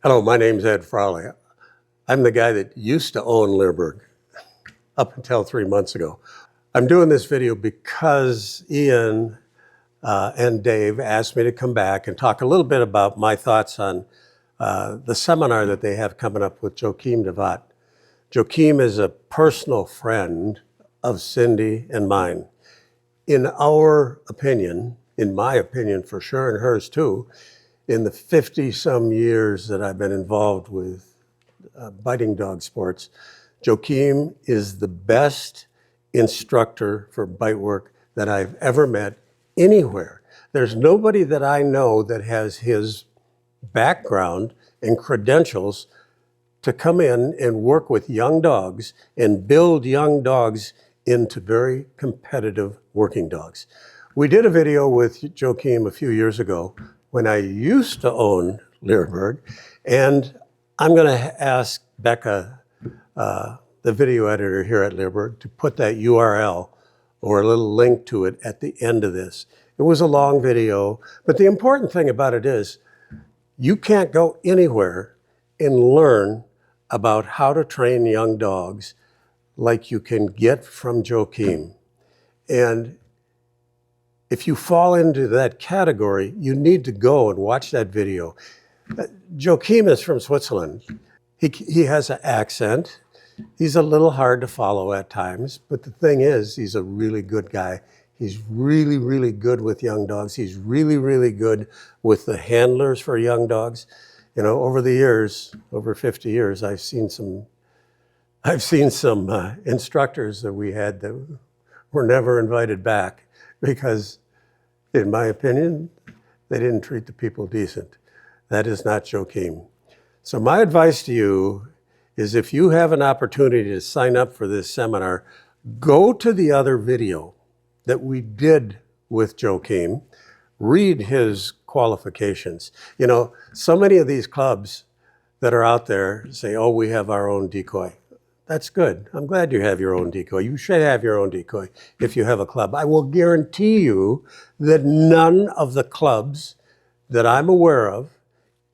Hello, my name's Ed Frawley. I'm the guy that used to own Leerburg up until 3 months ago. I'm doing this video because Ian and Dave asked me to come back and talk a little bit about my thoughts on the seminar that they have coming up with Joaquim Dovat. Joaquim is a personal friend of Cindy and mine. In our opinion, in my opinion for sure, and hers too, in the 50-some years that I've been involved with biting dog sports, Joaquim is the best instructor for bite work that I've ever met anywhere. There's nobody that I know that has his background and credentials to come in and work with young dogs and build young dogs into very competitive working dogs. We did a video with Joaquim a few years ago when I used to own Leerburg, and I'm going to ask Becca, the video editor here at Leerburg, to put that URL or a little link to it at the end of this. It was a long video, but the important thing about it is you can't go anywhere and learn about how to train young dogs like you can get from Joaquim. And if you fall into that category, you need to go and watch that video. Joaquim is from Switzerland. He has an accent. He's a little hard to follow at times, but the thing is, he's a really good guy. He's really, really good with young dogs. He's really, really good with the handlers for young dogs. You know, over the years, over 50 years, I've seen some instructors that we had that were never invited back because, in my opinion, they didn't treat the people decent. That is not Joaquim. So my advice to you is if you have an opportunity to sign up for this seminar, go to the other video that we did with Joaquim, read his qualifications. You know, so many of these clubs that are out there say, oh, we have our own decoy. That's good. I'm glad you have your own decoy. You should have your own decoy if you have a club. I will guarantee you that none of the clubs that I'm aware of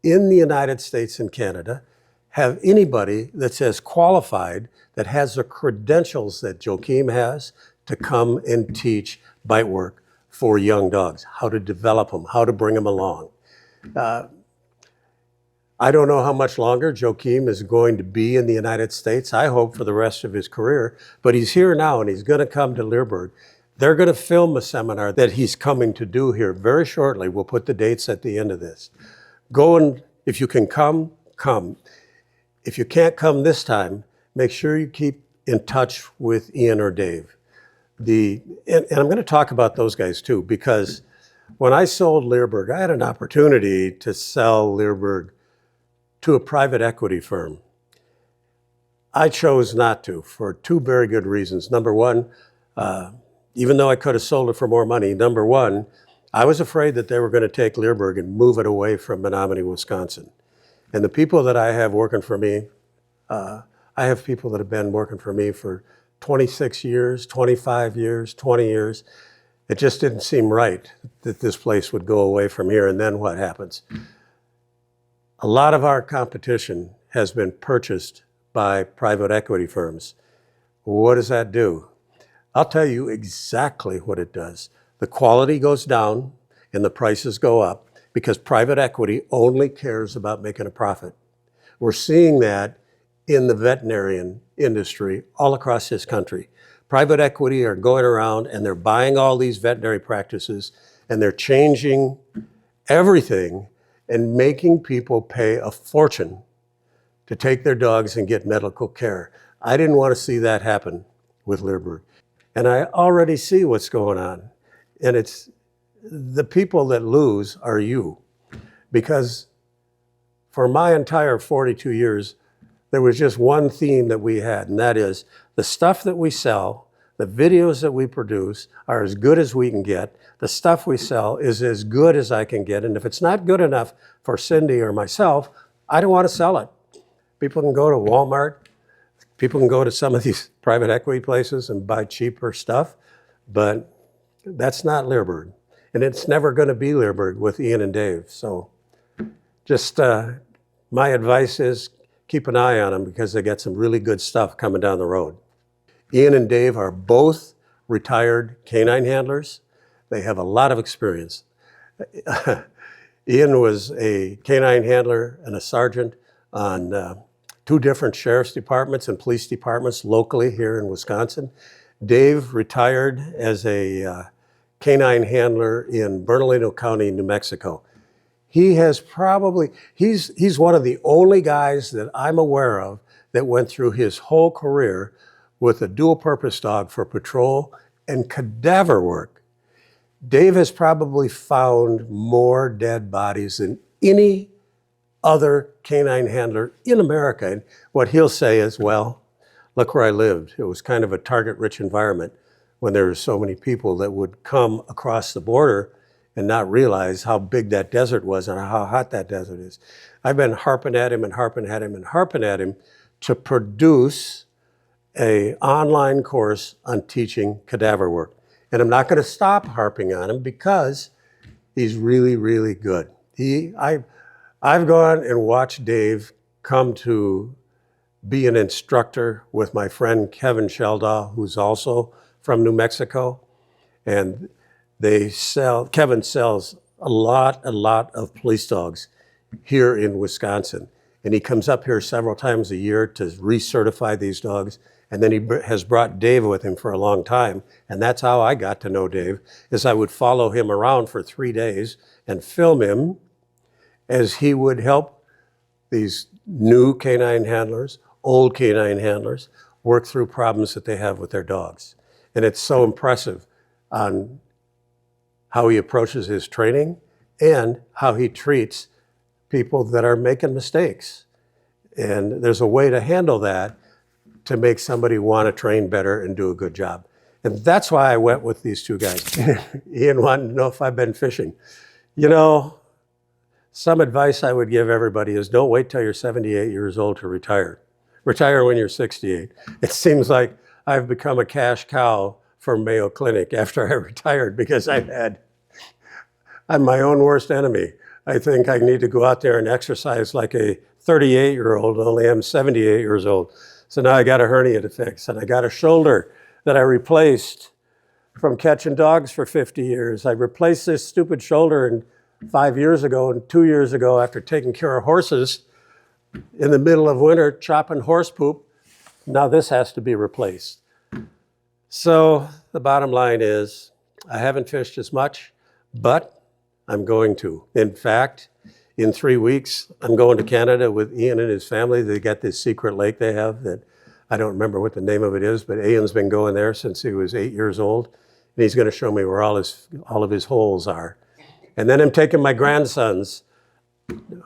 in the United States and Canada have anybody that's as qualified, that has the credentials that Joaquim has to come and teach bite work for young dogs, how to develop them, how to bring them along. I don't know how much longer Joaquim is going to be in the United States. I hope for the rest of his career, but he's here now and he's going to come to Leerburg. They're going to film a seminar that he's coming to do here very shortly. We'll put the dates at the end of this. Go and, if you can come, come. If you can't come this time, make sure you keep in touch with Ian or Dave. And I'm going to talk about those guys too, because when I sold Leerburg, I had an opportunity to sell Leerburg to a private equity firm. I chose not to for two very good reasons. Number one, even though I could have sold it for more money, number one, I was afraid that they were going to take Leerburg and move it away from Menomonie, Wisconsin. And the people that I have working for me, I have people that have been working for me for 26 years, 25 years, 20 years. It just didn't seem right that this place would go away from here, and then what happens? A lot of our competition has been purchased by private equity firms. What does that do? I'll tell you exactly what it does. The quality goes down and the prices go up because private equity only cares about making a profit. We're seeing that in the veterinarian industry all across this country. Private equity are going around and they're buying all these veterinary practices and they're changing everything and making people pay a fortune to take their dogs and get medical care. I didn't want to see that happen with Leerburg. And I already see what's going on. And it's the people that lose are you. Because for my entire 42 years, there was just one theme that we had, and that is the stuff that we sell, the videos that we produce are as good as we can get. The stuff we sell is as good as I can get. And if it's not good enough for Cindy or myself, I don't want to sell it. People can go to Walmart. People can go to some of these private equity places and buy cheaper stuff, but that's not Leerburg. And it's never going to be Leerburg with Ian and Dave. So just my advice is keep an eye on them because they got some really good stuff coming down the road. Ian and Dave are both retired canine handlers. They have a lot of experience. Ian was a canine handler and a sergeant on 2 different sheriff's departments and police departments locally here in Wisconsin. Dave retired as a canine handler in Bernalillo County, New Mexico. He has he's one of the only guys that I'm aware of that went through his whole career with a dual purpose dog for patrol and cadaver work. Dave has probably found more dead bodies than any other canine handler in America. And what he'll say is, well, look where I lived. It was kind of a target-rich environment when there were so many people that would come across the border and not realize how big that desert was and how hot that desert is. I've been harping at him and harping at him and harping at him to produce an online course on teaching cadaver work. And I'm not going to stop harping on him because he's really, really good. I've gone and watched Dave come to be an instructor with my friend Kevin Sheldaw, who's also from New Mexico. And Kevin sells a lot of police dogs here in Wisconsin. And he comes up here several times a year to recertify these dogs. And then he has brought Dave with him for a long time. And that's how I got to know Dave, is I would follow him around for 3 days and film him as he would help these new canine handlers, old canine handlers, work through problems that they have with their dogs. And it's so impressive on how he approaches his training and how he treats people that are making mistakes. And there's a way to handle that to make somebody want to train better and do a good job. And that's why I went with these 2 guys. Ian wanted to know if I've been fishing. You know, some advice I would give everybody is don't wait till you're 78 years old to retire. Retire when you're 68. It seems like I've become a cash cow for Mayo Clinic after I retired because I'm my own worst enemy. I think I need to go out there and exercise like a 38-year-old, only I'm 78 years old. So now I got a hernia to fix, and I got a shoulder that I replaced from catching dogs for 50 years. I replaced this stupid shoulder 5 years ago, and 2 years ago after taking care of horses in the middle of winter, chopping horse poop. Now this has to be replaced. So the bottom line is I haven't fished as much, but I'm going to. In fact, in 3 weeks, I'm going to Canada with Ian and his family. They got this secret lake they have that I don't remember what the name of it is, but Ian's been going there since he was 8 years old. And he's going to show me where all of his holes are. And then I'm taking my grandsons.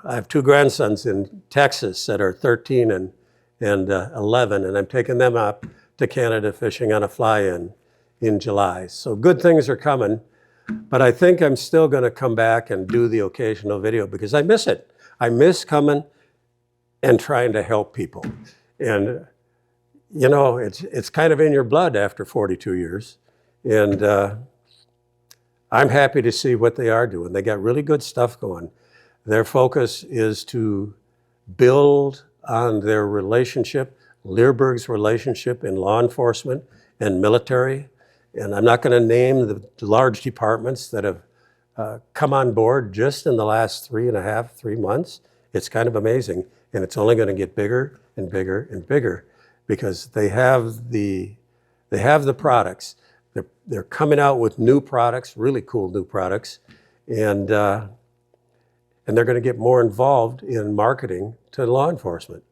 I have 2 grandsons in Texas that are 13 and 11, and I'm taking them up to Canada fishing on a fly-in in July. So good things are coming. But I think I'm still going to come back and do the occasional video because I miss it. I miss coming and trying to help people. And, you know, it's kind of in your blood after 42 years. And I'm happy to see what they are doing. They got really good stuff going. Their focus is to build on their relationship, Leerburg's relationship in law enforcement and military. And I'm not going to name the large departments that have come on board just in the last 3 months. It's kind of amazing. And it's only going to get bigger and bigger and bigger because they have the products. They're coming out with new products, really cool new products. And they're going to get more involved in marketing to law enforcement.